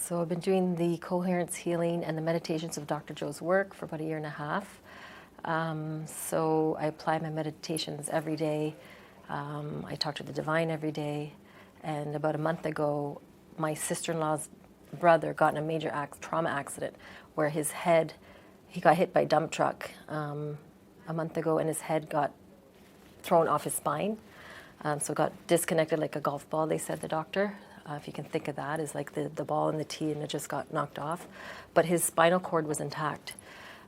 So I've been doing the coherence healing and the meditations of Dr. Joe's work for about 1.5 years. So I apply my meditations every day. I talk to the divine every day. And about a month ago, my sister-in-law's brother got in a major trauma accident where his head, he got hit by a dump truck a month ago, and his head got thrown off his spine. So it got disconnected like a golf ball, they said, the doctor. If you can think of that, is like the ball and the tee, and it just got knocked off. But his spinal cord was intact.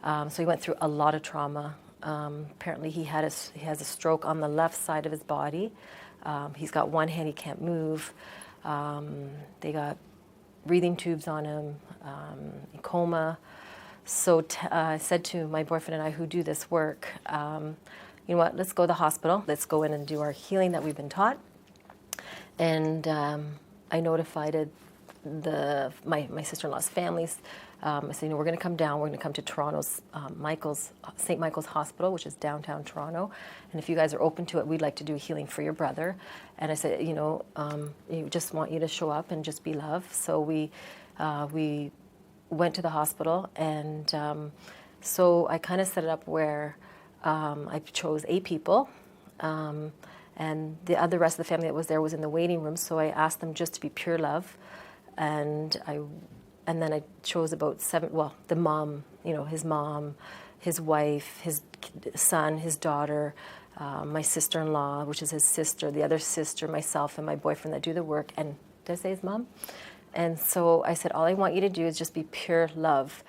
So he went through a lot of trauma. Apparently he has a stroke on the left side of his body. He's got one hand, he can't move. They got breathing tubes on him, coma. So I said to my boyfriend and I who do this work, you know what, let's go to the hospital. Let's go in and do our healing that we've been taught. And I notified my sister-in-law's families. I said, you know, we're going to come down. We're going to come to Toronto's St. Michael's Hospital, which is downtown Toronto. And if you guys are open to it, we'd like to do healing for your brother. And I said, you know, we just want you to show up and just be love. So we went to the hospital, and so I kind of set it up where I chose 8 people. And the rest of the family that was there was in the waiting room, so I asked them just to be pure love. And then I chose about 7, well, the mom, you know, his mom, his wife, his son, his daughter, my sister-in-law, which is his sister, the other sister, myself, and my boyfriend that do the work. And did I say his mom? And so I said, all I want you to do is just be pure love.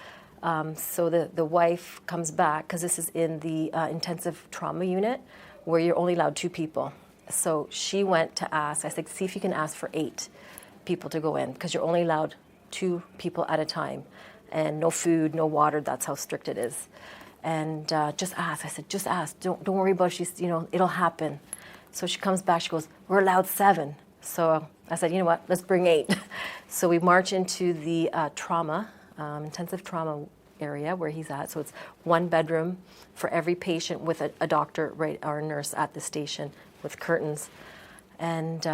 So the wife comes back, because this is in the intensive trauma unit, where you're only allowed 2 people. So she went to ask, I said, see if you can ask for 8 people to go in, because you're only allowed 2 people at a time, and no food, no water, that's how strict it is. And just ask, I said, just ask, don't worry about it, she's, you know, it'll happen. So she comes back, she goes, we're allowed 7. So I said, you know what, let's bring 8. So we march into the intensive trauma area where he's at. So it's 1 bedroom for every patient with a doctor, right, or a nurse at the station with curtains. And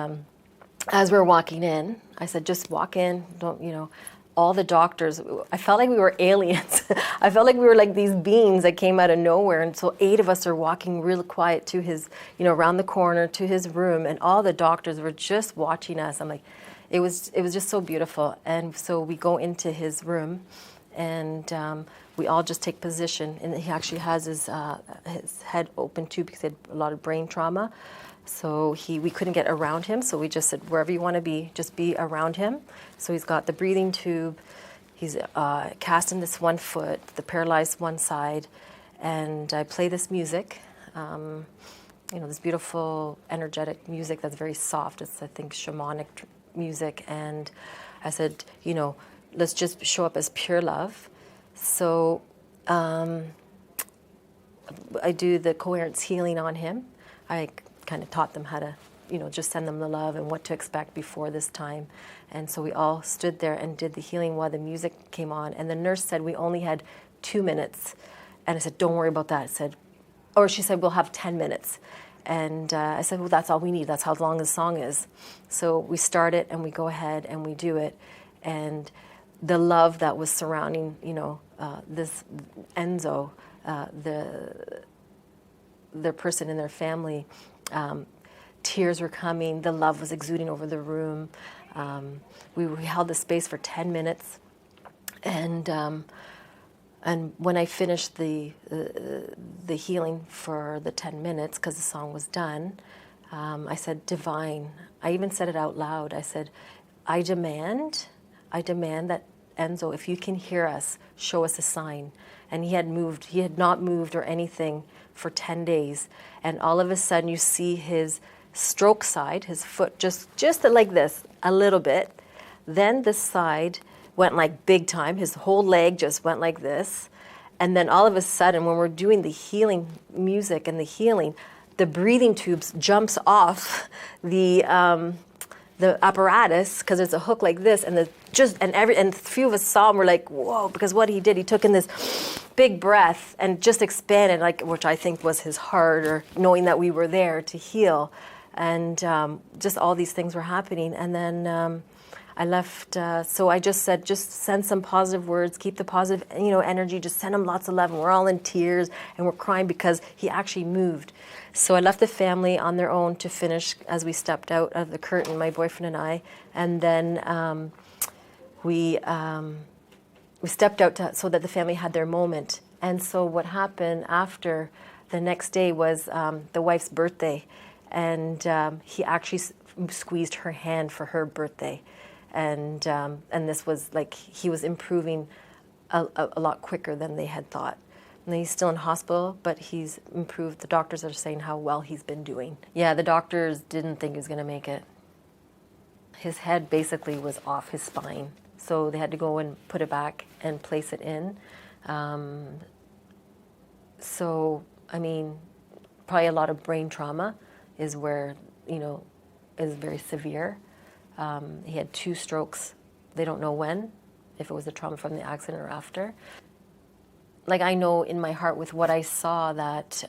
as we're walking in, I said, just walk in, don't, you know, all the doctors, I felt like we were aliens. I felt like we were like these beings that came out of nowhere. And so 8 of us are walking real quiet to his, you know, around the corner to his room, and all the doctors were just watching us. I'm like, it was just so beautiful. And so we go into his room, and we all just take position. And he actually has his head open too, because he had a lot of brain trauma. So we couldn't get around him, so we just said, wherever you want to be, just be around him. So he's got the breathing tube, he's cast in this 1 foot, the paralyzed one side, and I play this music, you know, this beautiful, energetic music that's very soft. It's, I think, shamanic music. And I said, you know, let's just show up as pure love. So I do the coherence healing on him. I kind of taught them how to, you know, just send them the love and what to expect before this time. And so we all stood there and did the healing while the music came on. And the nurse said we only had 2 minutes. And I said, don't worry about that. She said, we'll have 10 minutes. And I said, well, that's all we need. That's how long the song is. So we start it, and we go ahead and we do it. And the love that was surrounding, you know, this Enzo, their person in their family, tears were coming, the love was exuding over the room. We held the space for 10 minutes. And when I finished the healing for the 10 minutes, because the song was done, I said, divine. I even said it out loud. I said, I demand that, Enzo, if you can hear us, show us a sign. And he had not moved or anything for 10 days. And all of a sudden you see his stroke side, his foot just like this, a little bit. Then the side went like big time. His whole leg just went like this. And then all of a sudden, when we're doing the healing music and the healing, the breathing tubes jumps off the apparatus, because there's a hook like this, and a few of us saw him, we're like, whoa, because what he did, he took in this big breath and just expanded, like, which I think was his heart, or knowing that we were there to heal. And just all these things were happening. And then I left, so I just said, just send some positive words, keep the positive, energy, just send him lots of love. And we're all in tears and we're crying because he actually moved. So I left the family on their own to finish as we stepped out of the curtain, my boyfriend and I. And then we stepped out so that the family had their moment. And so what happened after the next day was the wife's birthday. And he actually squeezed her hand for her birthday. And this was like, he was improving a lot quicker than they had thought. And he's still in hospital, but he's improved. The doctors are saying how well he's been doing. Yeah, the doctors didn't think he was going to make it. His head basically was off his spine. So they had to go and put it back and place it in. So, I mean, probably a lot of brain trauma is where, is very severe. He had 2 strokes. They don't know when, if it was a trauma from the accident or after. Like, I know in my heart with what I saw that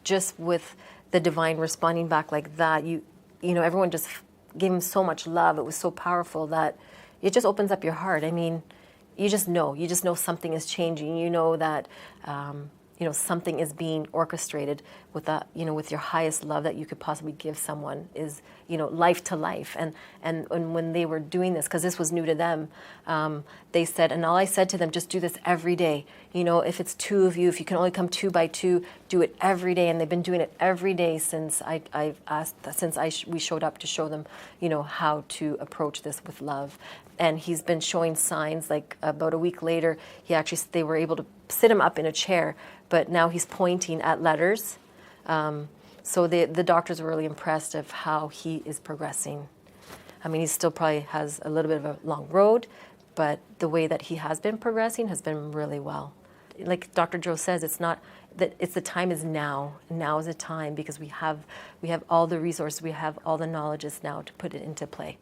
just with the divine responding back like that, everyone just gave him so much love. It was so powerful that it just opens up your heart. I mean, you just know something is changing. You know that, something is being orchestrated with that, with your highest love that you could possibly give someone is, life to life. And when they were doing this, because this was new to them, they said, and all I said to them, just do this every day. If it's 2 of you, if you can only come 2 by 2, do it every day. And they've been doing it every day since we showed up to show them, how to approach this with love. And he's been showing signs. Like about a week later, they were able to sit him up in a chair, but now he's pointing at letters. So the doctors were really impressed of how he is progressing. I mean, he still probably has a little bit of a long road, but the way that he has been progressing has been really well. Like Dr. Joe says, it's not that the time is now. Now is the time because we have all the resources, we have all the knowledge now to put it into play.